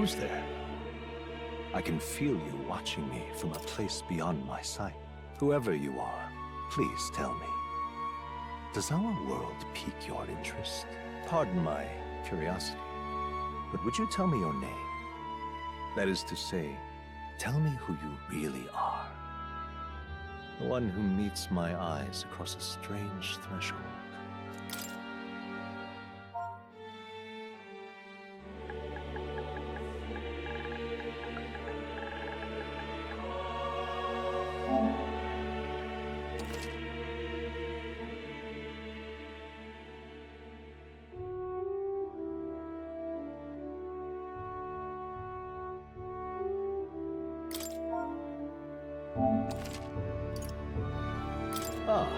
Who's there? I can feel you watching me from a place beyond my sight. Whoever you are, please tell me. Does our world pique your interest? Pardon my curiosity, but would you tell me your name? That is to say, tell me who you really are. The one who meets my eyes across a strange threshold. Ah,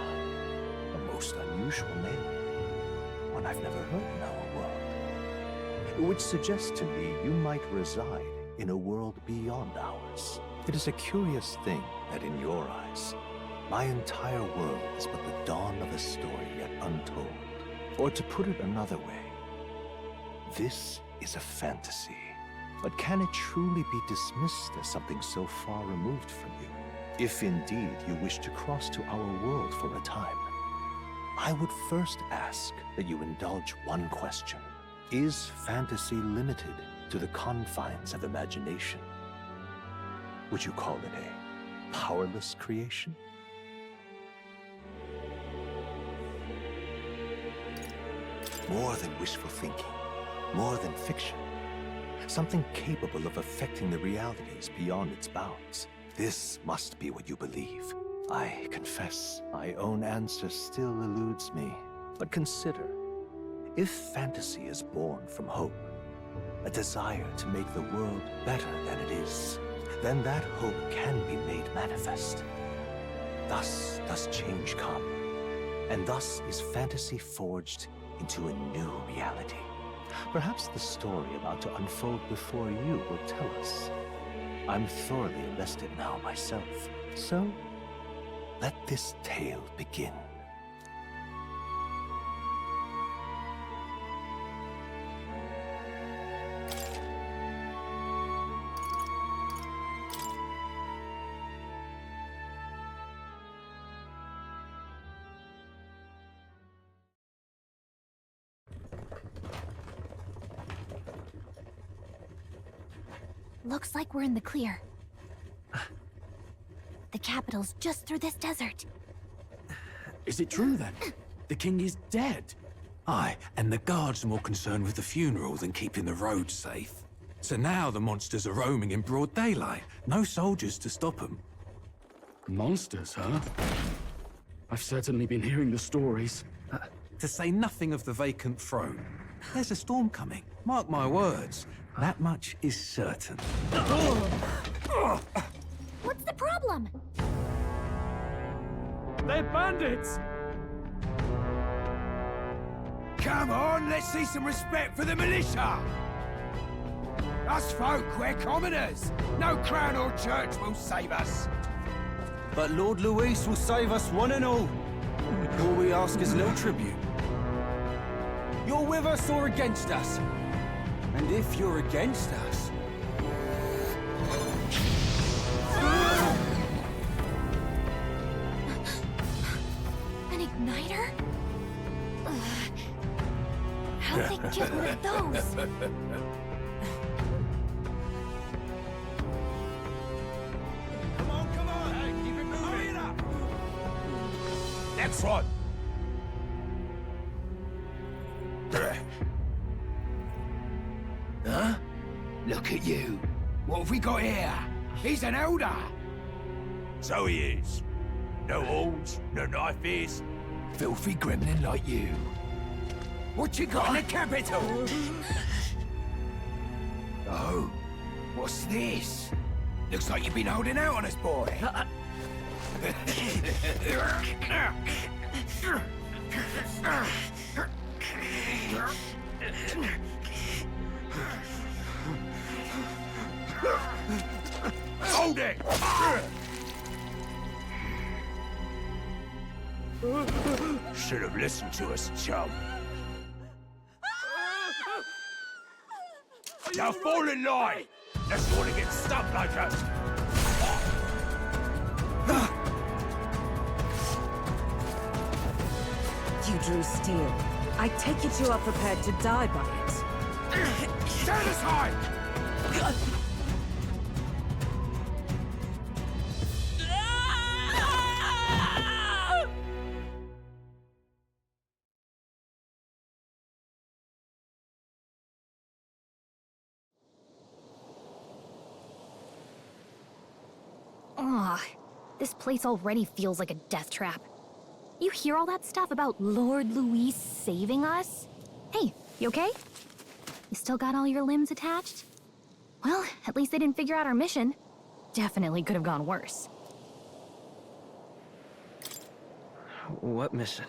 a most unusual name. One I've never heard in our world. Which suggests to me you might reside in a world beyond ours. It is a curious thing that in your eyes, my entire world is but the dawn of a story yet untold. Or to put it another way, this is a fantasy. But can it truly be dismissed as something so far removed from you? If indeed you wish to cross to our world for a time, I would first ask that you indulge one question. Is fantasy limited to the confines of imagination? Would you call it a powerless creation? More than wishful thinking, more than fiction. Something capable of affecting the realities beyond its bounds. This must be what you believe. I confess, my own answer still eludes me. But consider, if fantasy is born from hope, a desire to make the world better than it is, then that hope can be made manifest. Thus does change come, and thus is fantasy forged into a new reality. Perhaps the story about to unfold before you will tell us. I'm thoroughly invested now myself, so let this tale begin. Looks like we're in the clear. The capital's just through this desert. Is it true then? The king is dead? Aye, and the guards are more concerned with the funeral than keeping the roads safe. So now the monsters are roaming in broad daylight. No soldiers to stop them. Monsters, huh? I've certainly been hearing the stories. To say nothing of the vacant throne. There's a storm coming, mark my words. That much is certain. What's the problem? They're bandits! Come on, let's see some respect for the militia! Us folk, we're commoners. No crown or church will save us. But Lord Luis will save us one and all. All we ask is a little tribute. You're with us or against us? And if you're against us... An igniter? How'd they get one of those? Come on, hey, keep it moving. Hurry it up! Next one! Huh? Look at you. What have we got here? He's an elder. So he is. No horns, no knife is. Filthy gremlin like you. What you got in the capital? Oh, what's this? Looks like you've been holding out on us, boy. Hold it! Should have listened to us, chum. Now fall in line! Let's want to get stuck like us! You drew steel. I take it you are prepared to die by it. Stand aside! Ugh, this place already feels like a death trap. You hear all that stuff about Lord Louis saving us? Hey, you okay? You still got all your limbs attached? Well, at least they didn't figure out our mission. Definitely could have gone worse. What mission?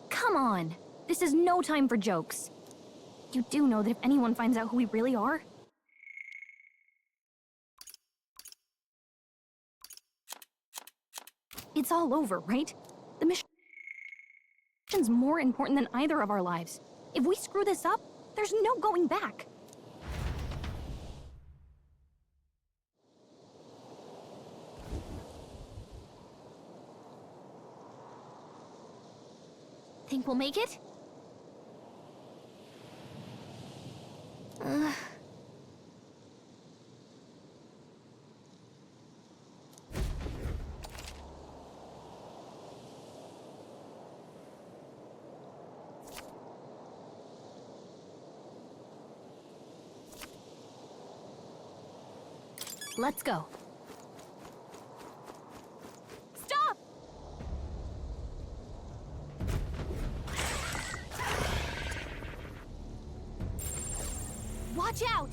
Come on! This is no time for jokes. You do know that if anyone finds out who we really are, it's all over, right? The mission's more important than either of our lives. If we screw this up, there's no going back. Think we'll make it? Let's go. Stop! Watch out!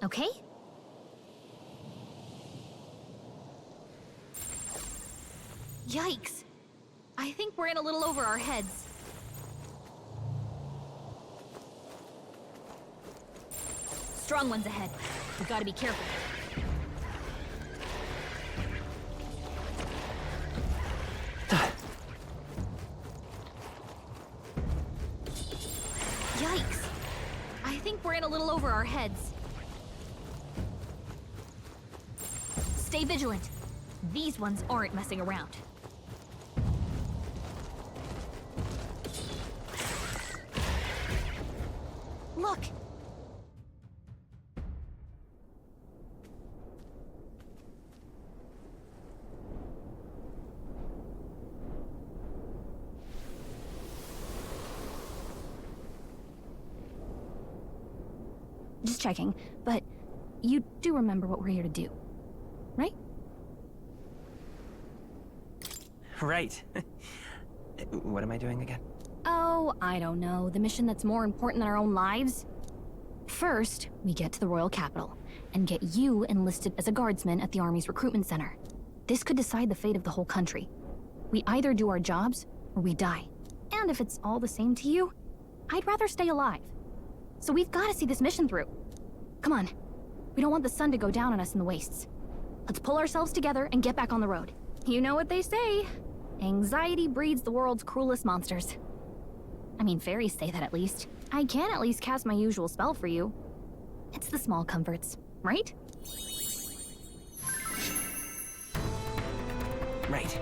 Okay? Yikes! I think we're in a little over our heads. Strong ones ahead. We gotta be careful. Yikes! I think we're in a little over our heads. Stay vigilant. These ones aren't messing around. Look! Just checking, but you do remember what we're here to do, right? Right. What am I doing again? Oh, I don't know. The mission that's more important than our own lives? First, we get to the royal capital and get you enlisted as a guardsman at the army's recruitment center. This could decide the fate of the whole country. We either do our jobs or we die. And if it's all the same to you, I'd rather stay alive. So we've got to see this mission through. Come on. We don't want the sun to go down on us in the wastes. Let's pull ourselves together and get back on the road. You know what they say. Anxiety breeds the world's cruelest monsters. I mean, fairies say that at least. I can at least cast my usual spell for you. It's the small comforts, right? Right.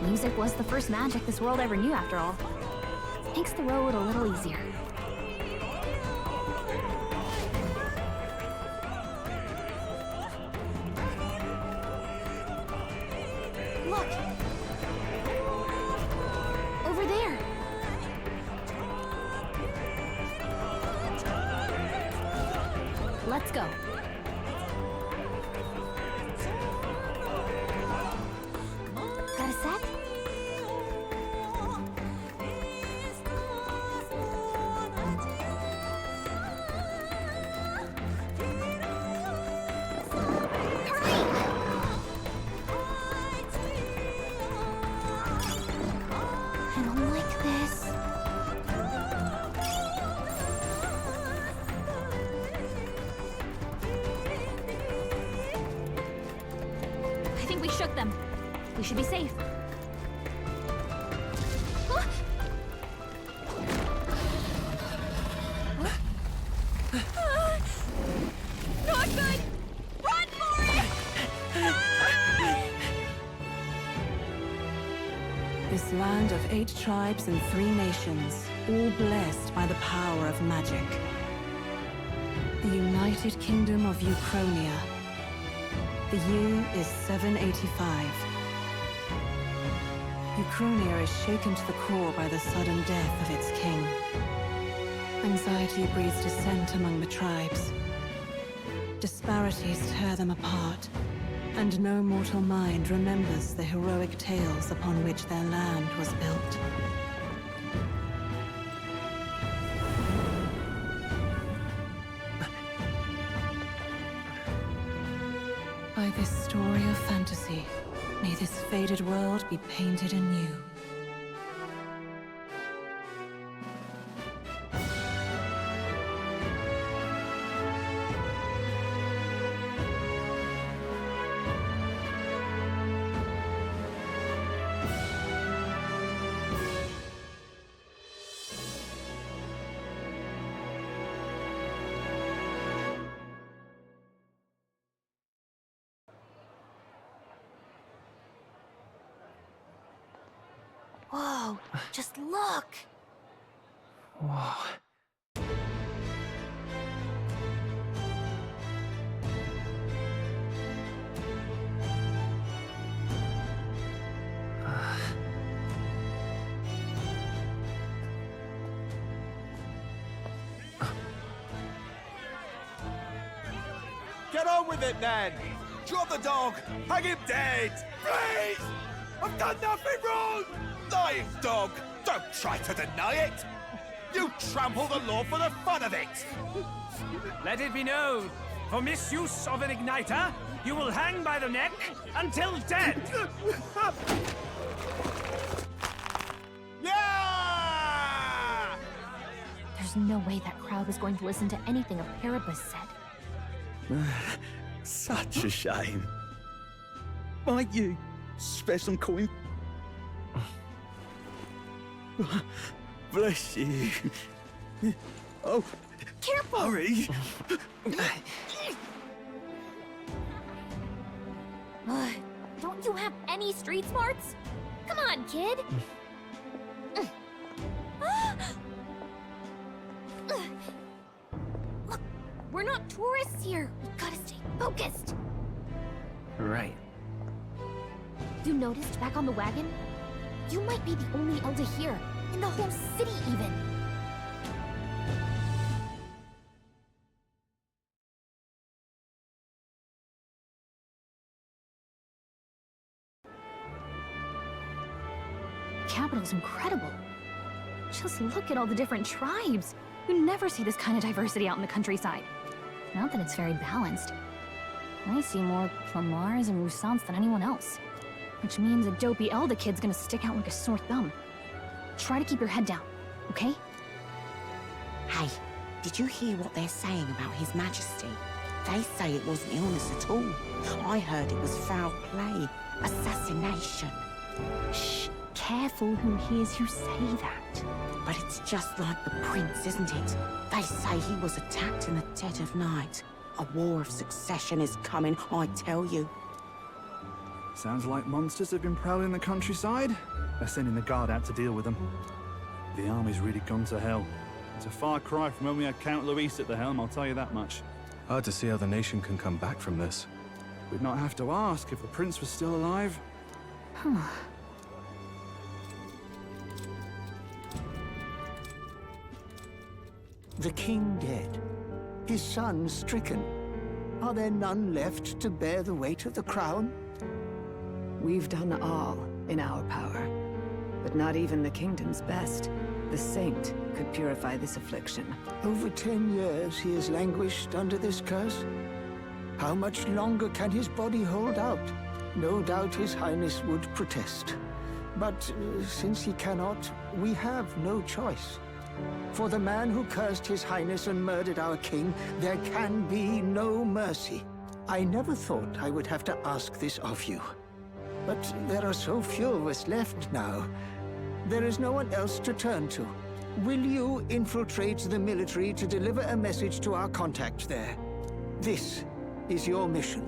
Music was the first magic this world ever knew, after all. Makes the road a little easier. Look! Over there! Let's go. Got a sec? Hurry! shook them. We should be safe. Huh? Not good! Run for it! This land of 8 tribes and 3 nations, all blessed by the power of magic. The United Kingdom of Uchronia. The year is 785. Uchronia is shaken to the core by the sudden death of its king. Anxiety breeds dissent among the tribes. Disparities tear them apart, and no mortal mind remembers the heroic tales upon which their land was built. By this story of fantasy, may this faded world be painted anew. Whoa, just look! Whoa. Get on with it, then! Drop the dog! Hang him dead! Please! I've done nothing wrong! Lying dog! Don't try to deny it! You trample the law for the fun of it! Let it be known, for misuse of an igniter, you will hang by the neck until dead! Yeah! There's no way that crowd was going to listen to anything a Paribus said. Such a shame. Might you spare some coin? Bless you. Oh, Careful! hurry. Don't you have any street smarts? Come on, kid! Look, we're not tourists here. We gotta stay focused. Right. You noticed back on the wagon? You might be the only elder here, in the whole city even. The capital's incredible. Just look at all the different tribes. You never see this kind of diversity out in the countryside. Not that it's very balanced. I see more Plamars and Roussants than anyone else. Which means a dopey Elder kid's gonna stick out like a sore thumb. Try to keep your head down, okay? Hey, did you hear what they're saying about His Majesty? They say it wasn't illness at all. I heard it was foul play, assassination. Shh, careful who hears you say that. But it's just like the prince, isn't it? They say he was attacked in the dead of night. A war of succession is coming, I tell you. Sounds like monsters have been prowling the countryside. They're sending the guard out to deal with them. The army's really gone to hell. It's a far cry from when we had Count Luis at the helm, I'll tell you that much. Hard to see how the nation can come back from this. We'd not have to ask if the prince was still alive. The king dead, his son stricken. Are there none left to bear the weight of the crown? We've done all in our power, but not even the kingdom's best. The saint could purify this affliction. Over 10 years he has languished under this curse. How much longer can his body hold out? No doubt his highness would protest. But since he cannot, we have no choice. For the man who cursed his highness and murdered our king, there can be no mercy. I never thought I would have to ask this of you. but there are so few of us left now. There is no one else to turn to. Will you infiltrate the military to deliver a message to our contact there? This is your mission.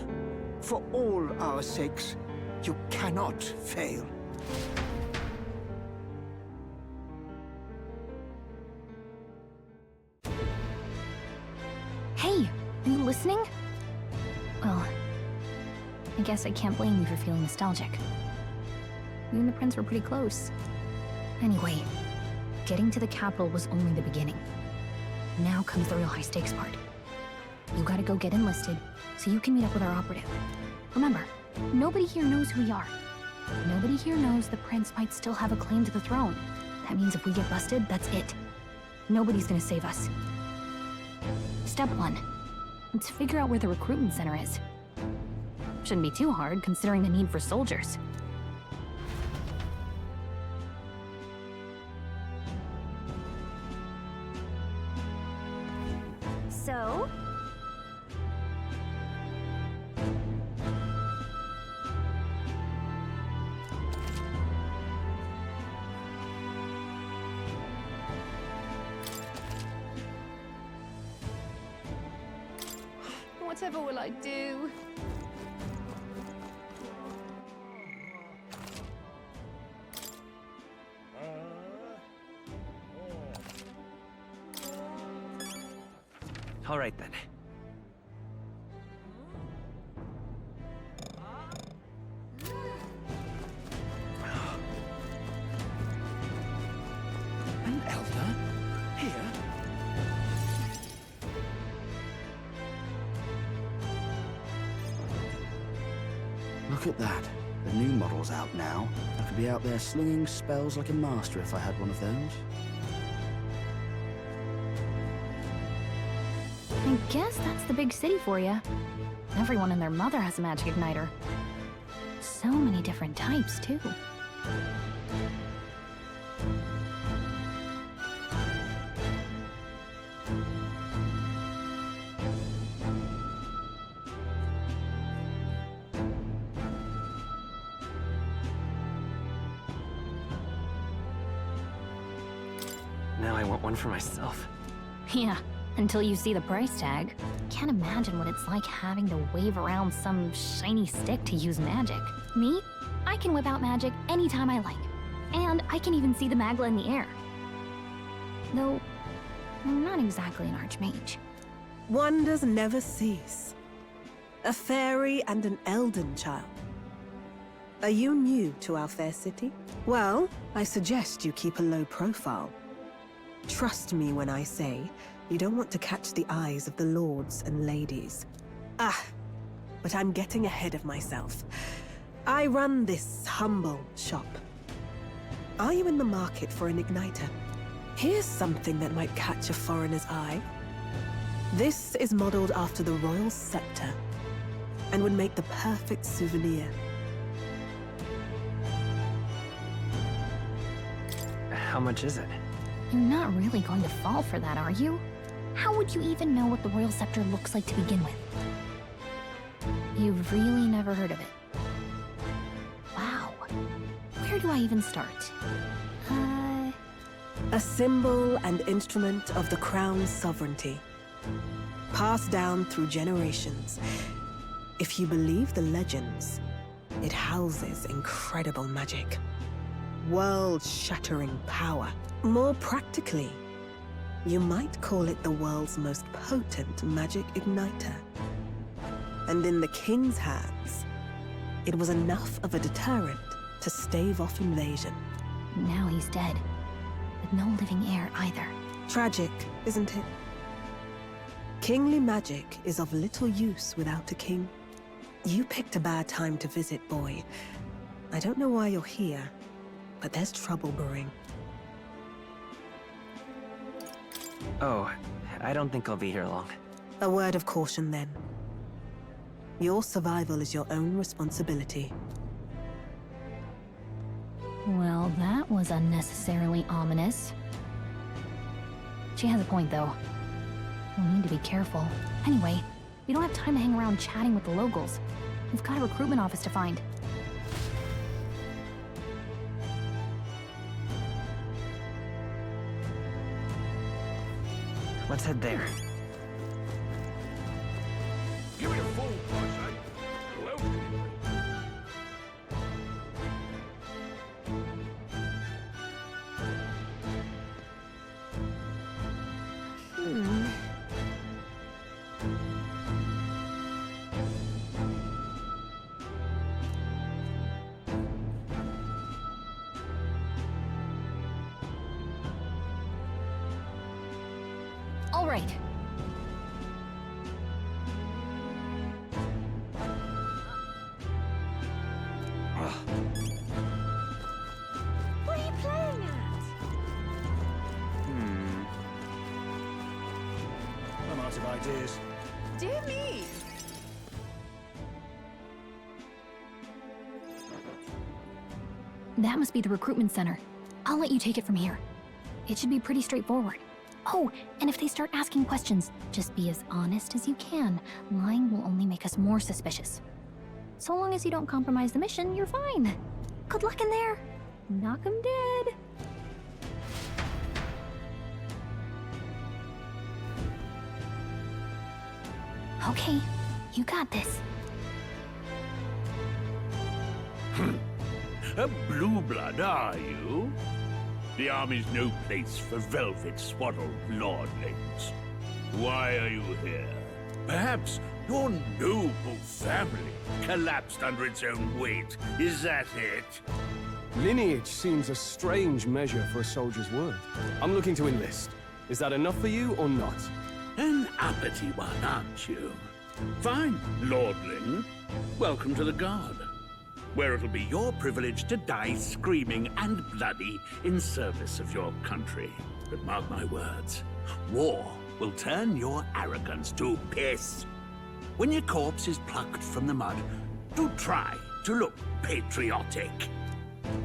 For all our sakes, you cannot fail. Hey, are you listening? Well, I guess I can't blame you for feeling nostalgic. You and the prince were pretty close. Anyway, getting to the capital was only the beginning. Now comes the real high-stakes part. You gotta go get enlisted, so you can meet up with our operative. Remember, nobody here knows who we are. Nobody here knows the prince might still have a claim to the throne. That means if we get busted, that's it. Nobody's gonna save us. Step 1. Let's figure out where the recruitment center is. Shouldn't be too hard, considering the need for soldiers. So? Whatever will I do? All right then. An elder? Here? Look at that. The new model's out now. I could be out there slinging spells like a master if I had one of those. I guess that's the big city for you. Everyone and their mother has a magic igniter. So many different types, too. Now I want one for myself. Yeah, until you see the price tag. Can't imagine what it's like having to wave around some shiny stick to use magic. Me? I can whip out magic anytime I like. And I can even see the magla in the air. Though, I'm not exactly an archmage. Wonders never cease. A fairy and an elden child. Are you new to our fair city? Well, I suggest you keep a low profile. Trust me when I say you don't want to catch the eyes of the lords and ladies. But I'm getting ahead of myself. I run this humble shop. Are you in the market for an igniter? Here's something that might catch a foreigner's eye. This is modeled after the royal scepter and would make the perfect souvenir. How much is it? You're not really going to fall for that, are you? How would you even know what the royal scepter looks like to begin with? You've really never heard of it. Wow. Where do I even start? A symbol and instrument of the crown's sovereignty. Passed down through generations. If you believe the legends, it houses incredible magic. World-shattering power. More practically, you might call it the world's most potent magic igniter. And in the king's hands, it was enough of a deterrent to stave off invasion. Now he's dead, with no living heir either. Tragic, isn't it? Kingly magic is of little use without a king. You picked a bad time to visit, boy. I don't know why you're here, but there's trouble brewing. Oh, I don't think I'll be here long. A word of caution, then. Your survival is your own responsibility. Well, that was unnecessarily ominous. She has a point, though. We'll need to be careful. Anyway, we don't have time to hang around chatting with the locals. We've got a recruitment office to find. Let's head there. Give me a full price, eh? Who else can it All right. What are you playing at? I'm out of ideas. Dear me! That must be the recruitment center. I'll let you take it from here. It should be pretty straightforward. Oh, and if they start asking questions, just be as honest as you can. Lying will only make us more suspicious. So long as you don't compromise the mission, you're fine. Good luck in there. Knock 'em dead. Okay, you got this. A blue blood, are you? The army's no place for velvet-swaddled lordlings. Why are you here? Perhaps your noble family collapsed under its own weight. Is that it? Lineage seems a strange measure for a soldier's worth. I'm looking to enlist. Is that enough for you or not? An uppity one, aren't you? Fine, lordling. Welcome to the Guard, where it'll be your privilege to die screaming and bloody in service of your country. But mark my words, war will turn your arrogance to piss. When your corpse is plucked from the mud, do try to look patriotic.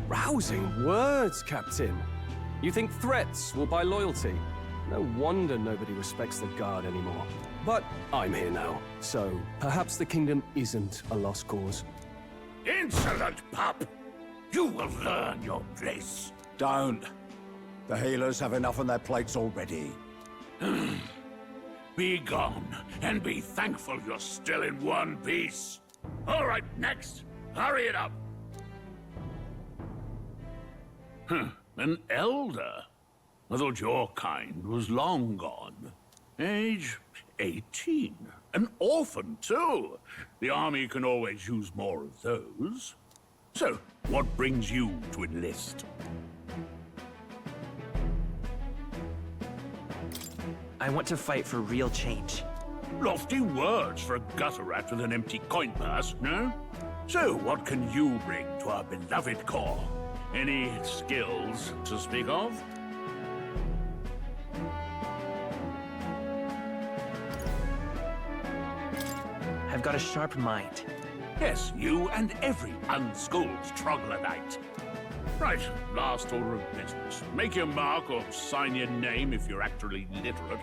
Rousing words, Captain. You think threats will buy loyalty? No wonder nobody respects the Guard anymore. But I'm here now, so perhaps the kingdom isn't a lost cause. Insolent pup! You will learn your place. Don't. The healers have enough on their plates already. Be gone, and be thankful you're still in one piece. All right, next. Hurry it up. An elder? I thought your kind was long gone. Age 18. An orphan, too. The army can always use more of those. So, what brings you to enlist? I want to fight for real change. Lofty words for a gutter rat with an empty coin purse, no? So, what can you bring to our beloved corps? Any skills to speak of? I've got a sharp mind. Yes, you and every unschooled troglodyte. Right, last order of business. Make your mark or sign your name if you're actually literate.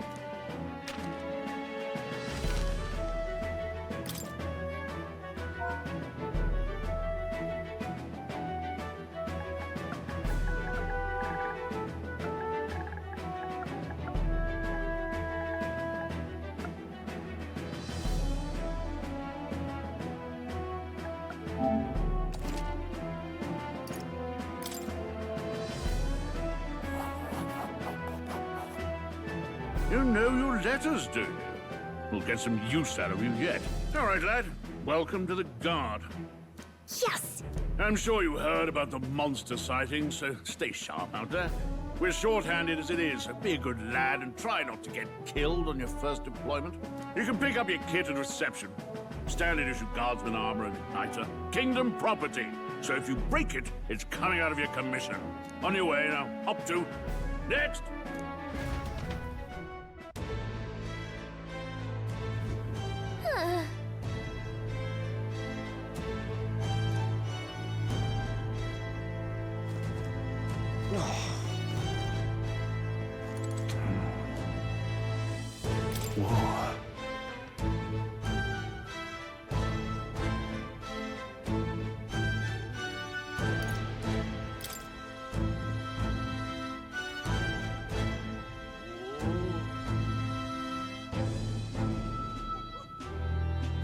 You know your letters, do you? We'll get some use out of you yet. All right, lad. Welcome to the Guard. Yes! I'm sure you heard about the monster sightings, so stay sharp out there. We're short-handed as it is, so be a good lad and try not to get killed on your first deployment. You can pick up your kit at reception. Standard issue guardsman armor and igniter. Kingdom property. So if you break it, it's coming out of your commission. On your way now. Up to. Next!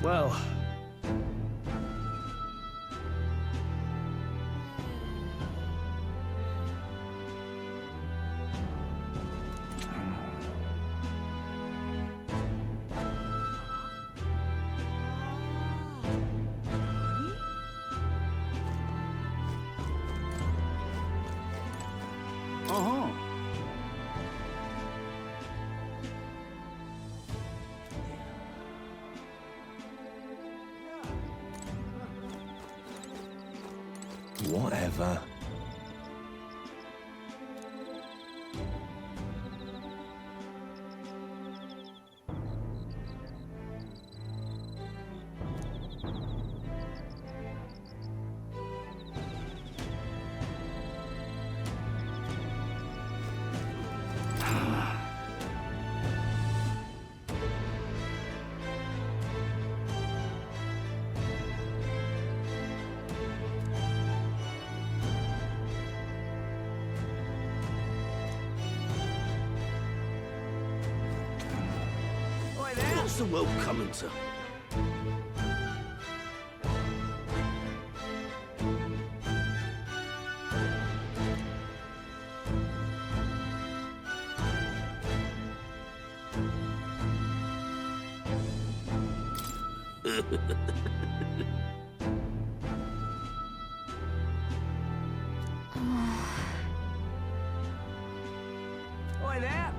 Well... Whatever. What's the world coming to? Oi there!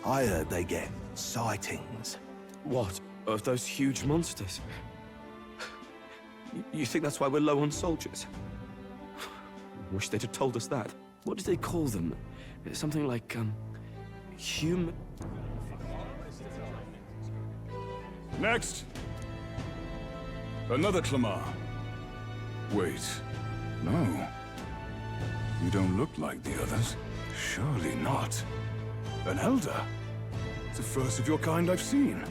I heard they get sightings. What? Of those huge monsters? You think that's why we're low on soldiers? Wish they'd have told us that. What did they call them? Something like, human... Next! Another Clamar. Wait, no. You don't look like the others. Surely not. An elder? It's the first of your kind I've seen.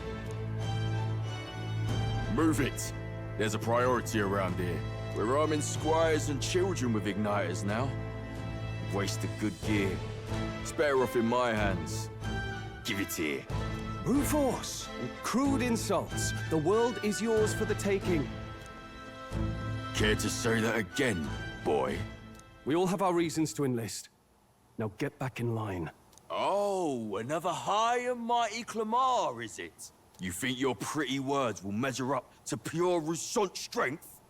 Move it! There's a priority around here. We're arming squires and children with igniters now. Wasted good gear. It's better off in my hands. Give it here. Brute force! Crude insults. The world is yours for the taking. Care to say that again, boy? We all have our reasons to enlist. Now get back in line. Oh, another high and mighty Clamar, is it? You think your pretty words will measure up to pure Rousant strength?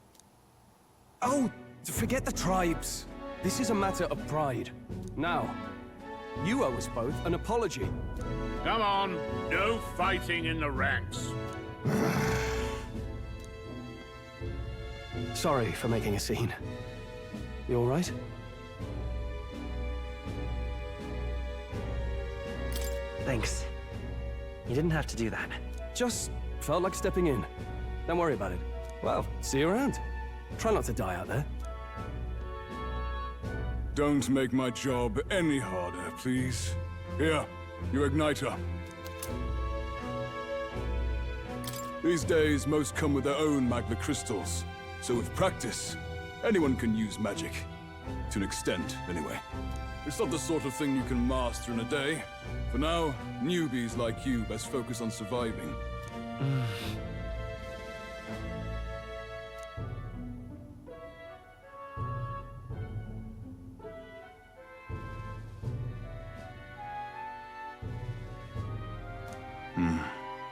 Oh, forget the tribes. This is a matter of pride. Now, you owe us both an apology. Come on, no fighting in the ranks. Sorry for making a scene. You all right? Thanks. You didn't have to do that. Just felt like stepping in. Don't worry about it. Well, see you around. Try not to die out there. Don't make my job any harder, please. Here, your igniter. These days, most come with their own magna crystals. So with practice, anyone can use magic. To an extent, anyway. It's not the sort of thing you can master in a day. For now, newbies like you best focus on surviving.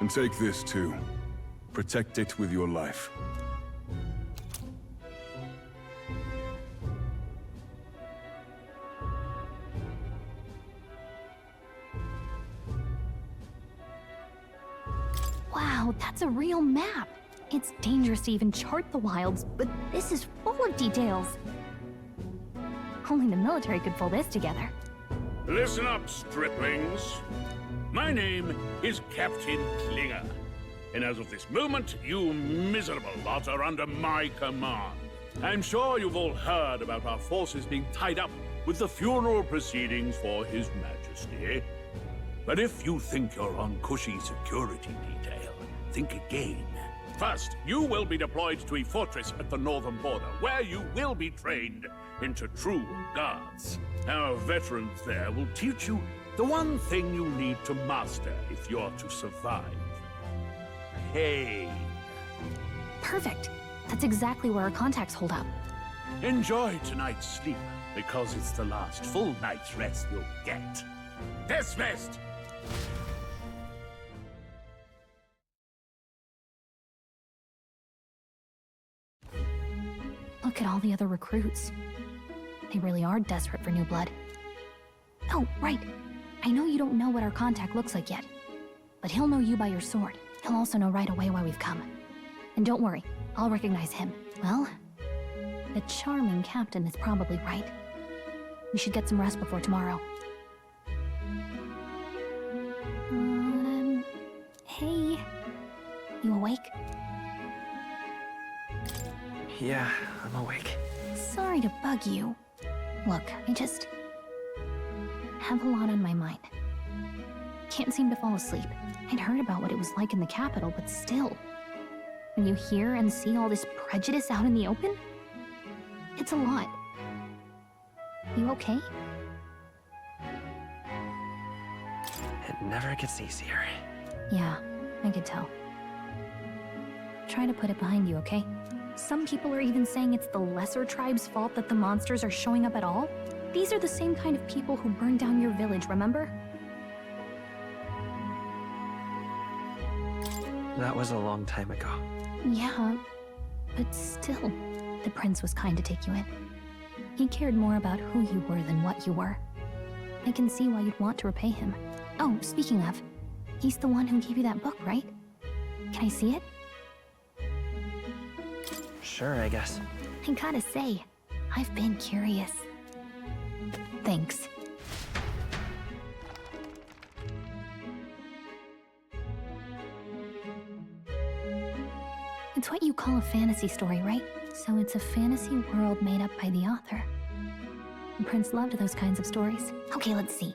And take this too. Protect it with your life. Wow, that's a real map. It's dangerous to even chart the wilds, but this is full of details. Only the military could pull this together. Listen up, striplings. My name is Captain Klinger, and as of this moment, you miserable lot are under my command. I'm sure you've all heard about our forces being tied up with the funeral proceedings for His Majesty. But if you think you're on cushy security detail, think again. First, you will be deployed to a fortress at the northern border, where you will be trained into true guards. Our veterans there will teach you the one thing you need to master if you're to survive. Pain. Perfect. That's exactly where our contacts hold up. Enjoy tonight's sleep, because it's the last full night's rest you'll get. Dismissed! Look at all the other recruits. They really are desperate for new blood. Oh, right. I know you don't know what our contact looks like yet, but he'll know you by your sword. He'll also know right away why we've come. And don't worry, I'll recognize him. Well, the charming captain is probably right. We should get some rest before tomorrow. Hey. You awake? Yeah, I'm awake. Sorry to bug you. Look, I just have a lot on my mind. Can't seem to fall asleep. I'd heard about what it was like in the capital, but still. When you hear and see all this prejudice out in the open, it's a lot. You okay? It never gets easier. Yeah, I could tell. Try to put it behind you, okay? Some people are even saying it's the lesser tribe's fault that the monsters are showing up at all. These are the same kind of people who burned down your village, remember? That was a long time ago. Yeah, but still, the prince was kind to take you in. He cared more about who you were than what you were. I can see why you'd want to repay him. Oh, speaking of, he's the one who gave you that book, right? Can I see it? Sure, I guess. I gotta say, I've been curious. Thanks. It's what you call a fantasy story, right? So it's a fantasy world made up by the author. The prince loved those kinds of stories. Okay, let's see.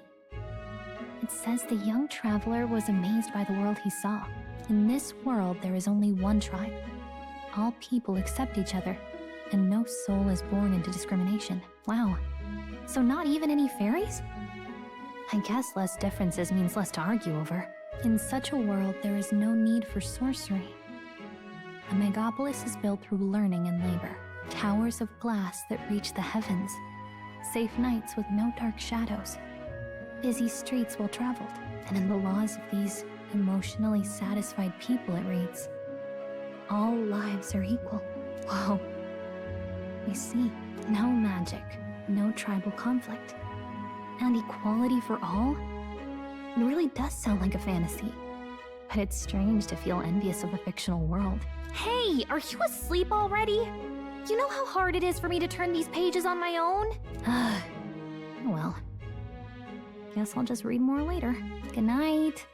It says the young traveler was amazed by the world he saw. In this world, there is only one tribe. All people accept each other, and no soul is born into discrimination. Wow. So not even any fairies? I guess less differences means less to argue over. In such a world, there is no need for sorcery. A megapolis is built through learning and labor. Towers of glass that reach the heavens. Safe nights with no dark shadows. Busy streets well traveled. And in the laws of these emotionally satisfied people, it reads, all lives are equal. Whoa. You see, no magic, no tribal conflict, and equality for all? It really does sound like a fantasy. But it's strange to feel envious of a fictional world. Hey, are you asleep already? You know how hard it is for me to turn these pages on my own? Well, guess I'll just read more later. Good night.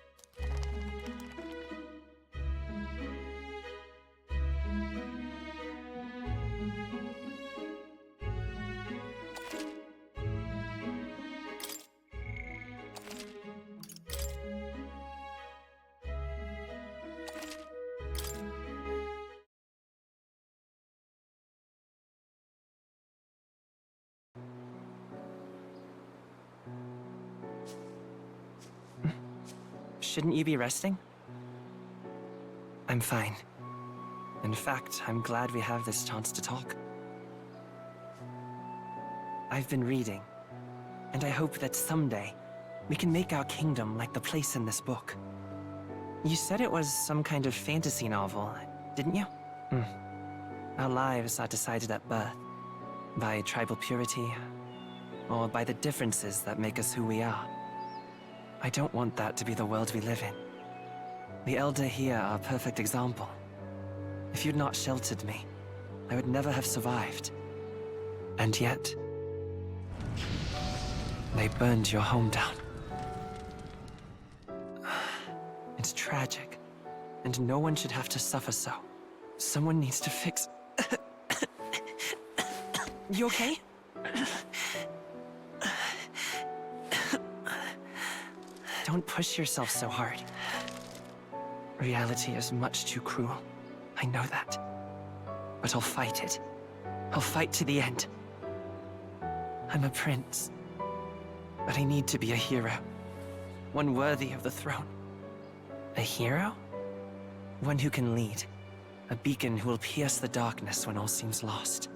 Shouldn't you be resting? I'm fine. In fact, I'm glad we have this chance to talk. I've been reading, and I hope that someday we can make our kingdom like the place in this book. You said it was some kind of fantasy novel, didn't you? Our lives are decided at birth, by tribal purity, or by the differences that make us who we are. I don't want that to be the world we live in. The Elder here are a perfect example. If you'd not sheltered me, I would never have survived. And yet, they burned your home down. It's tragic, and no one should have to suffer so. Someone needs to fix You okay? Don't push yourself so hard. Reality is much too cruel. I know that. But I'll fight it. I'll fight to the end. I'm a prince. But I need to be a hero. One worthy of the throne. A hero? One who can lead. A beacon who will pierce the darkness when all seems lost.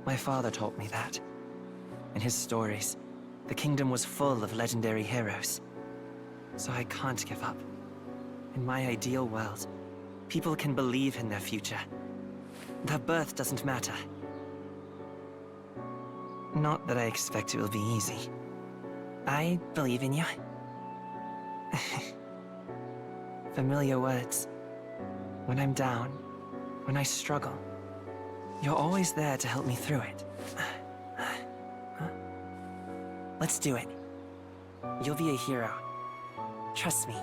My father taught me that. In his stories, the kingdom was full of legendary heroes. So I can't give up. In my ideal world, people can believe in their future. Their birth doesn't matter. Not that I expect it will be easy. I believe in you. Familiar words. When I'm down, when I struggle, you're always there to help me through it. Let's do it. You'll be a hero. Trust me.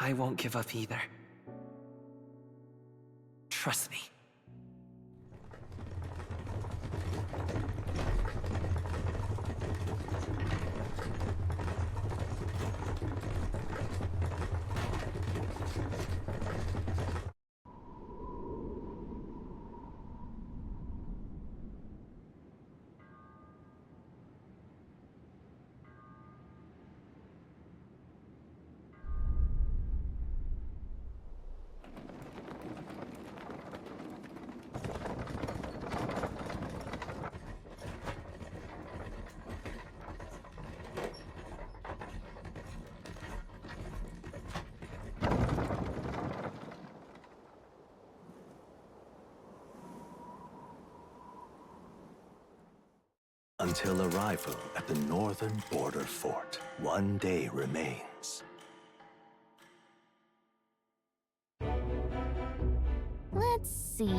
I won't give up either. Trust me. Until arrival at the northern border fort, one day remains. Let's see.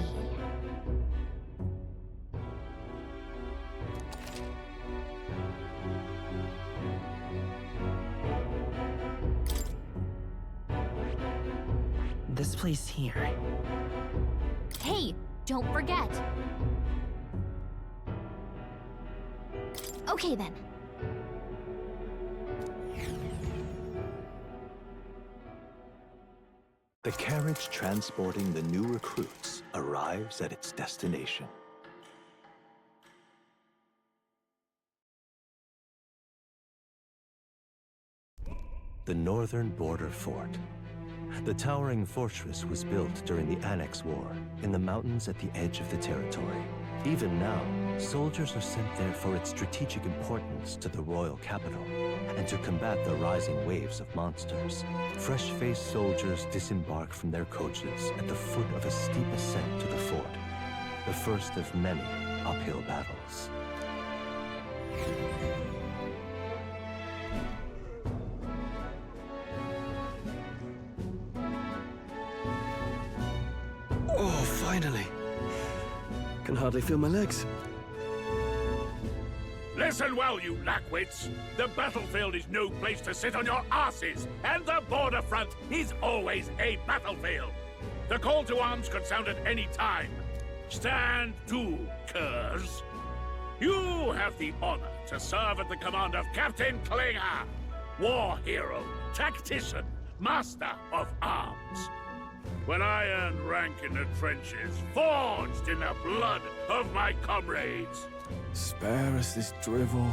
This place here. Hey, don't forget. Okay then. The carriage transporting the new recruits arrives at its destination. The northern border fort. The towering fortress was built during the Annex War in the mountains at the edge of the territory. Even now, soldiers are sent there for its strategic importance to the royal capital and to combat the rising waves of monsters. Fresh-faced soldiers disembark from their coaches at the foot of a steep ascent to the fort, the first of many uphill battles. Oh, finally. Can hardly feel my legs. Listen well, you lackwits. The battlefield is no place to sit on your asses, and the border front is always a battlefield. The call to arms could sound at any time. Stand to, curs. You have the honor to serve at the command of Captain Klinger, war hero, tactician, master of arms. When I earned rank in the trenches, forged in the blood of my comrades. Spare us this drivel.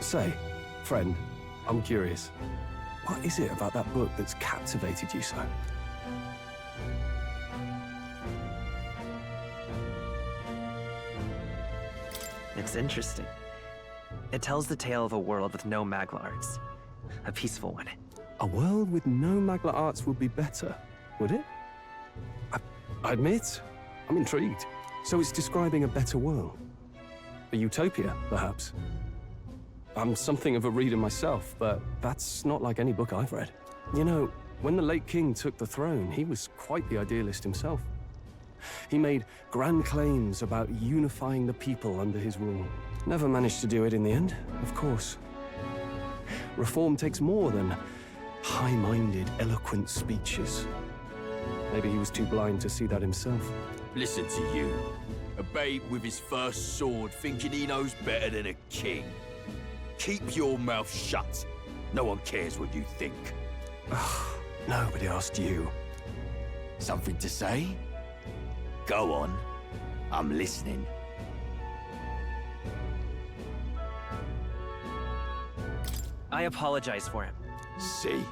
Say, friend, I'm curious. What is it about that book that's captivated you so? It's interesting. It tells the tale of a world with no Magla arts. A peaceful one. A world with no Magla arts would be better, would it? I admit, I'm intrigued. So it's describing a better world. A utopia, perhaps. I'm something of a reader myself, but that's not like any book I've read. You know, when the late king took the throne, he was quite the idealist himself. He made grand claims about unifying the people under his rule. Never managed to do it in the end, of course. Reform takes more than high-minded, eloquent speeches. Maybe he was too blind to see that himself. Listen to you. A babe with his first sword thinking he knows better than a king. Keep your mouth shut. No one cares what you think. Nobody asked you. Something to say? Go on. I'm listening. I apologize for him. See?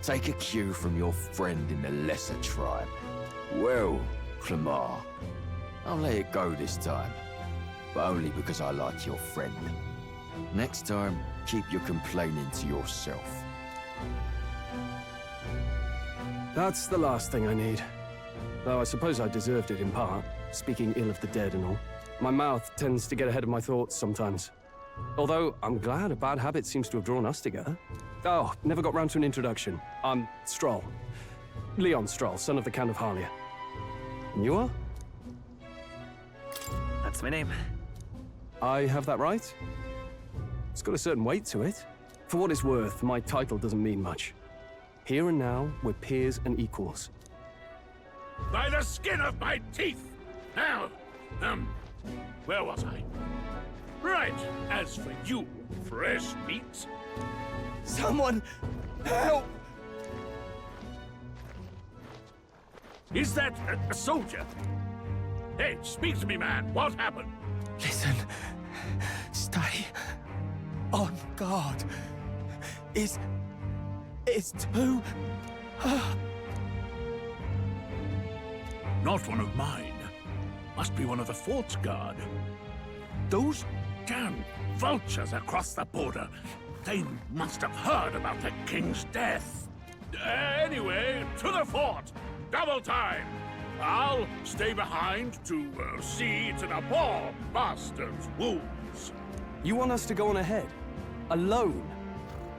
Take a cue from your friend in the lesser tribe. Well, Clemar, I'll let it go this time. But only because I like your friend. Next time, keep your complaining to yourself. That's the last thing I need. Though I suppose I deserved it in part, speaking ill of the dead and all. My mouth tends to get ahead of my thoughts sometimes. Although, I'm glad a bad habit seems to have drawn us together. Oh, never got round to an introduction. I'm Stroll. Leon Stroll, son of the Count of Harlia. And you are? That's my name. I have that right? It's got a certain weight to it. For what it's worth, my title doesn't mean much. Here and now, we're peers and equals. By the skin of my teeth! Now, where was I? Right, as for you, fresh meat... Someone help! Is that a soldier? Hey, speak to me, man. What happened? Listen. Stay on guard. It's too... Not one of mine. Must be one of the fort's guard. Those damn vultures across the border. They must have heard about the king's death. Anyway, to the fort. Double time. I'll stay behind to see to the poor bastard's wounds. You want us to go on ahead? Alone?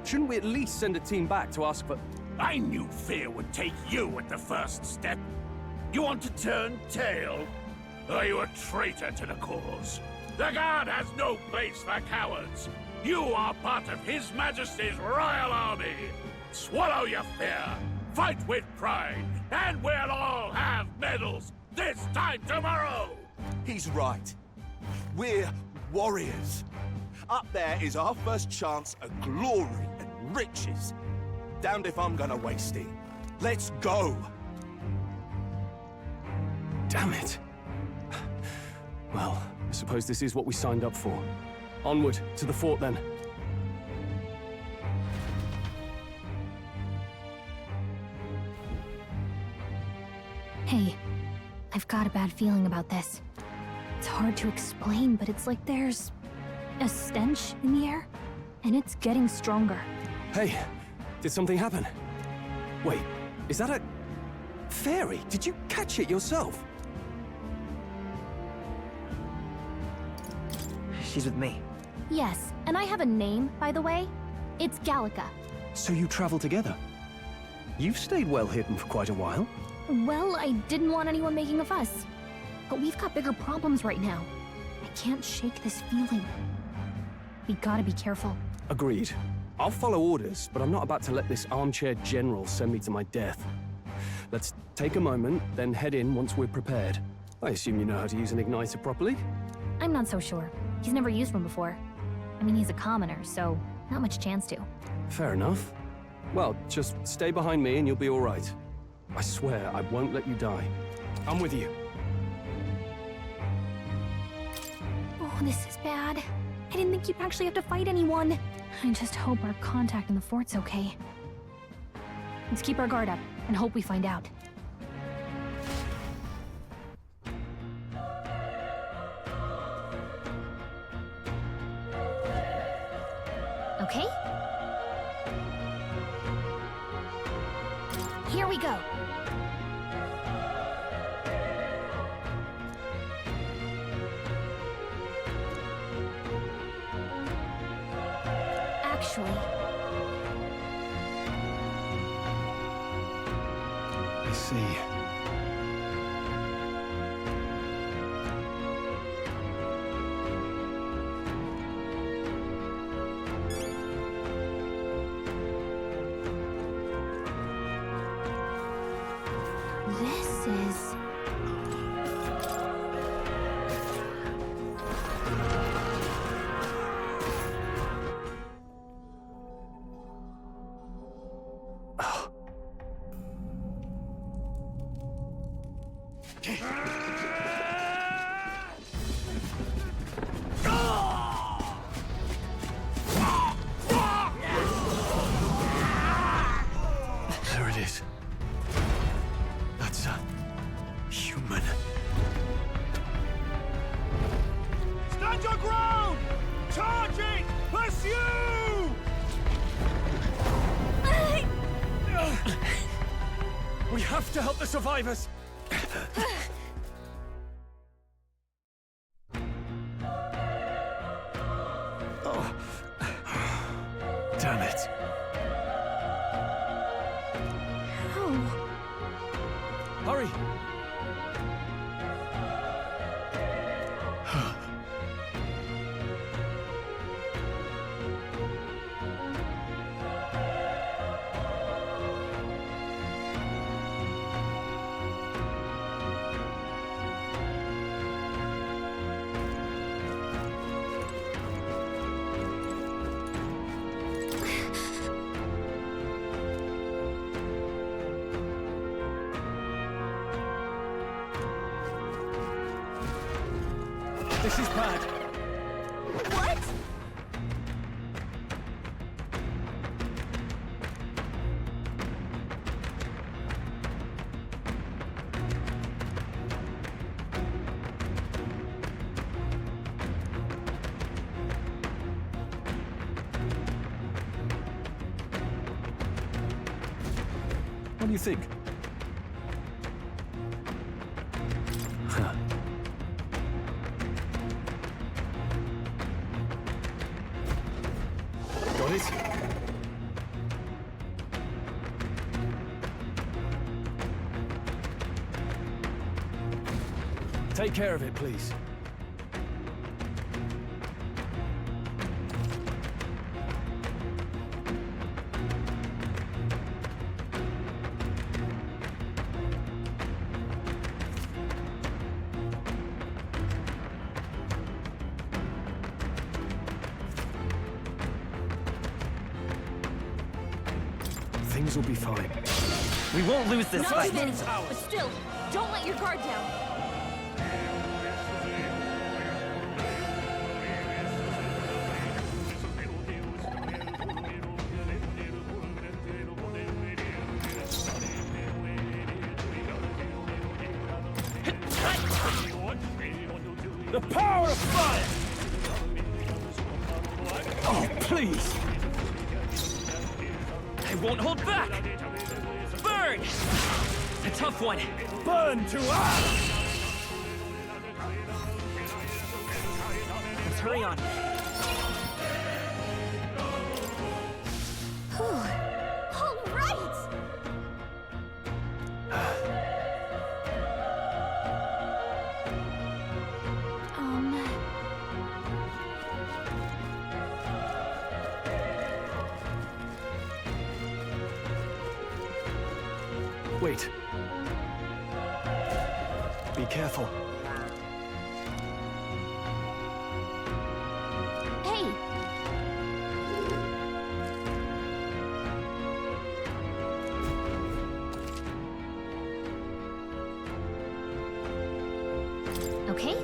Shouldn't we at least send a team back to ask for... I knew fear would take you at the first step. You want to turn tail? Are you a traitor to the cause? The Guard has no place for cowards. You are part of His Majesty's Royal Army. Swallow your fear, fight with pride, and we'll all have medals this time tomorrow! He's right. We're warriors. Up there is our first chance at glory and riches. Damned if I'm gonna waste it. Let's go! Damn it. Well, I suppose this is what we signed up for. Onward, to the fort then. Hey, I've got a bad feeling about this. It's hard to explain, but it's like there's a stench in the air, and it's getting stronger. Hey, did something happen? Wait, is that a... fairy? Did you catch it yourself? She's with me. Yes, and I have a name, by the way. It's Gallica. So you travel together? You've stayed well hidden for quite a while. Well, I didn't want anyone making a fuss. But we've got bigger problems right now. I can't shake this feeling. We gotta be careful. Agreed. I'll follow orders, but I'm not about to let this armchair general send me to my death. Let's take a moment, then head in once we're prepared. I assume you know how to use an igniter properly? I'm not so sure. He's never used one before. I mean, he's a commoner, so not much chance to. Fair enough. Well, just stay behind me and you'll be all right. I swear I won't let you die. I'm with you. Oh, this is bad. I didn't think you'd actually have to fight anyone. I just hope our contact in the fort's okay. Let's keep our guard up and hope we find out. Okay? Here we go. actually. I see. This is... There it is. That's a human. Stand your ground! Charging! Pursue! We have to help the survivors! Oh. Damn it. Hurry! This is bad. What? What do you think? Huh. Got it? Take care of it, please. Things will be fine. We won't lose this Not fight. too many, but still, don't let your guard down. The power of fire! Oh, please! I won't hold back! Burn! A tough one. Burn to us! Let's hurry on. All right! Wait. Be careful. Hey! Okay?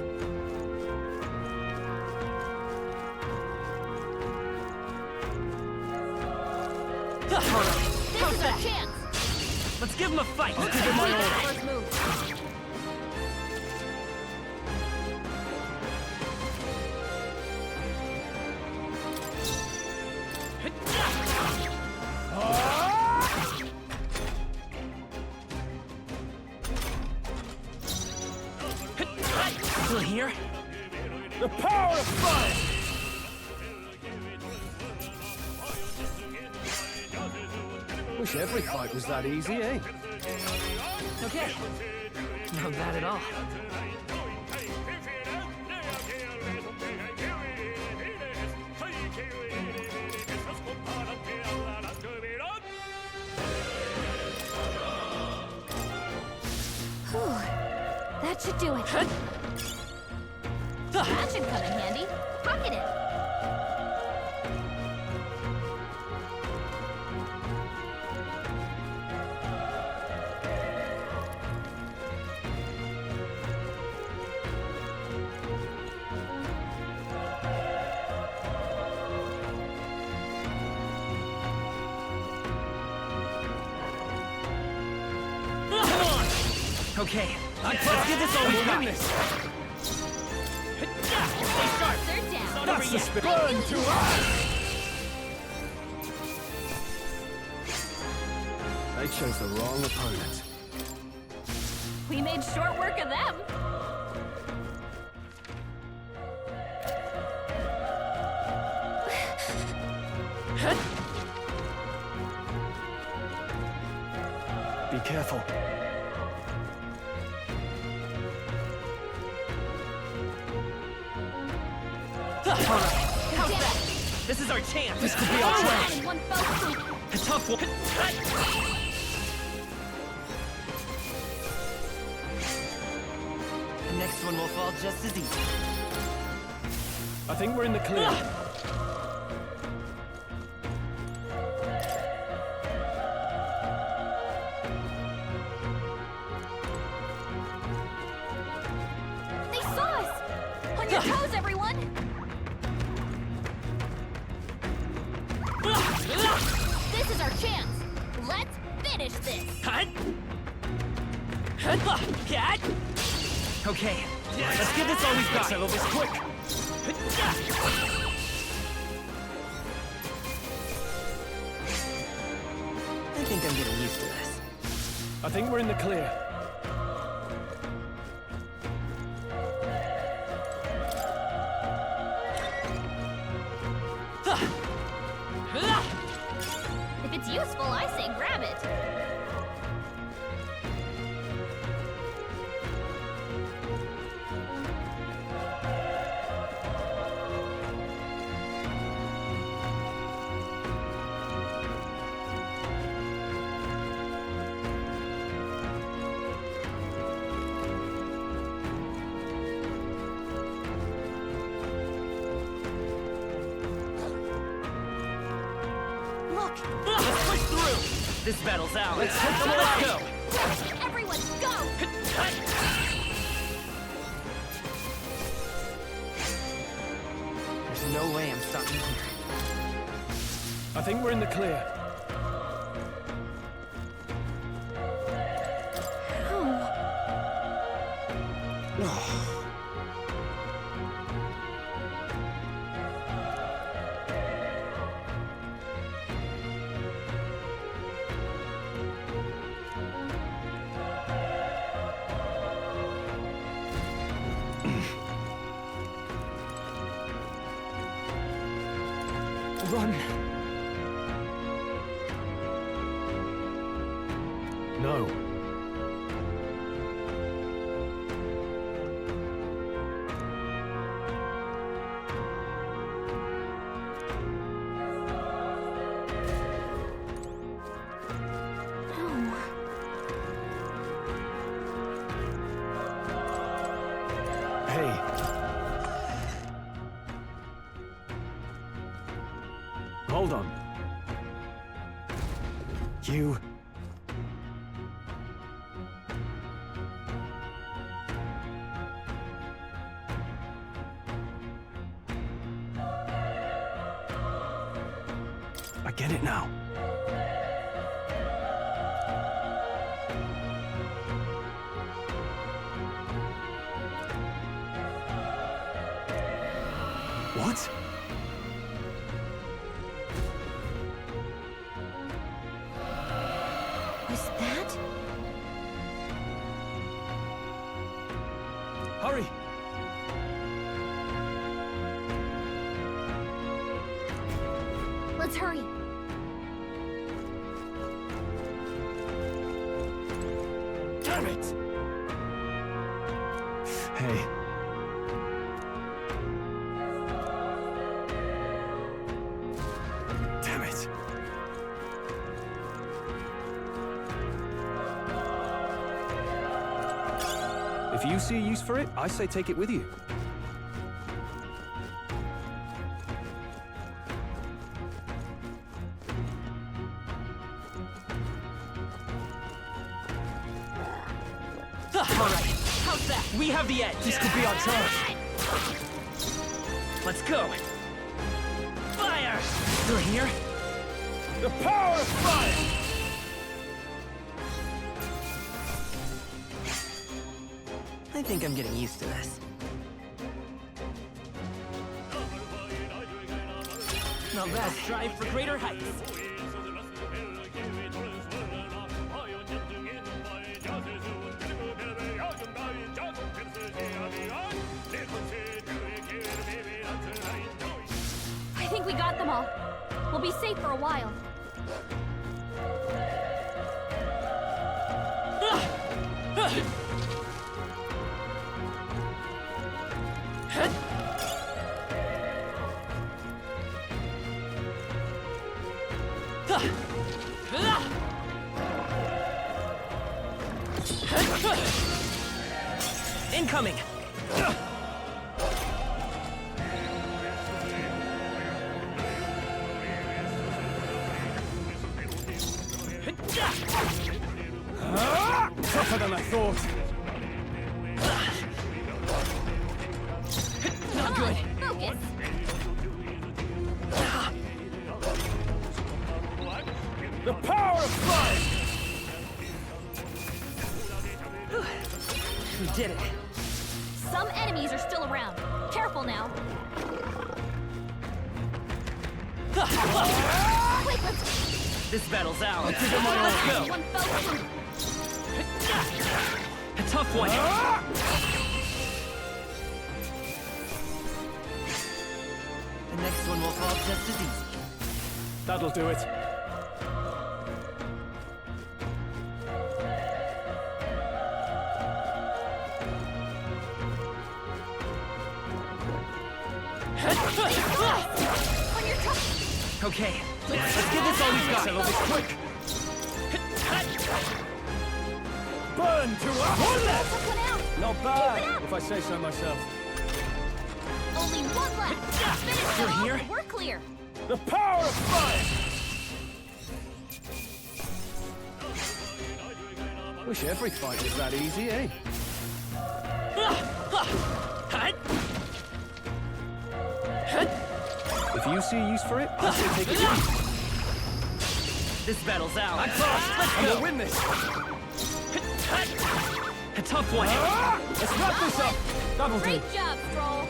This is our chance! Let's give him a fight! I'll give him my all! Let's move. Still here? The power of fire! Wish every fight was that easy, eh? Okay. Not bad at all. Whew. That should do it. That should come in handy. Pocket it. Okay, let's get this over with. They're down. That's the spirit. Burn to us! They chose the wrong opponent. We made short work of them. Be careful. How's that? This is our chance. This could be our chance. In one fell swoop. A tough one. The next one will fall just as easy. I think we're in the clear. They saw us. On your toes, everyone. This is our chance. Let's finish this. Okay, let's get this all we've got. Settle this quick. I think I'm getting used to this. I think we're in the clear. If it's useful, I say grab it. Look! Let's push through! This battle's out. Let's go! Everyone, go! There's no way I'm stopping here. I think we're in the clear. Run! No. Hey. Hold on. You... I get it now. What? Was that? Hurry! Let's hurry. Hey. Damn it. If you see a use for it, I say take it with you. All right, how's that? We have the edge. This could be our chance. Let's go. Fire! Through here. The power of fire! I think I'm getting used to this. Now let's strive for greater heights. I think we got them all. We'll be safe for a while. Incoming! Tougher than I thought. Not good. Focus! The power of fire! We did it. Some enemies are still around. Careful now. Wait, let's... This battle's ours. Let's give it my all. Let's go. One fell swoop. A tough one. The next one will fall just as easy. That'll do it. On your top. Okay, let's give this all we've got. Settle this quick. Burn to a one left. Not bad, if I say so myself. Only one left. Finish You're it off. here? We're clear. The power of fire! Wish every fight was that easy, eh? If you see a use for it, I say take it with you. This battle's ours. I'm Let's gonna win this. A tough one. Let's wrap this up. That'll do. Great job, Stroll.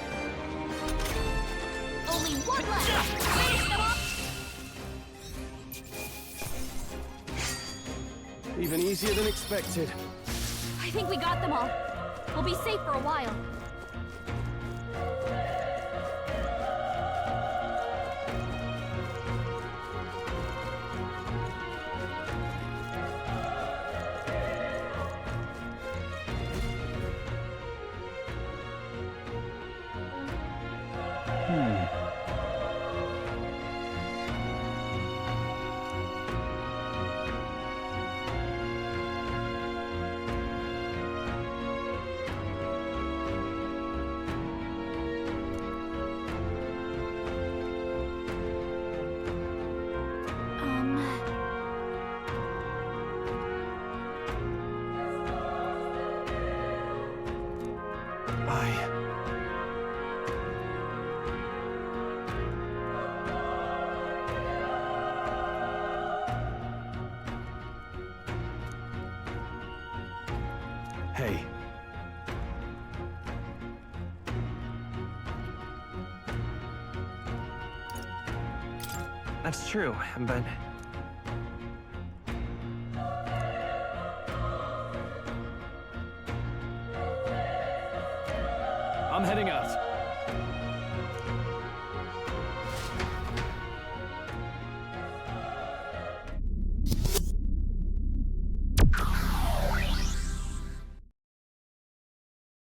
Only one left. Finish them off. Even easier than expected. I think we got them all. We'll be safe for a while. Hey. That's true, but... I'm heading out.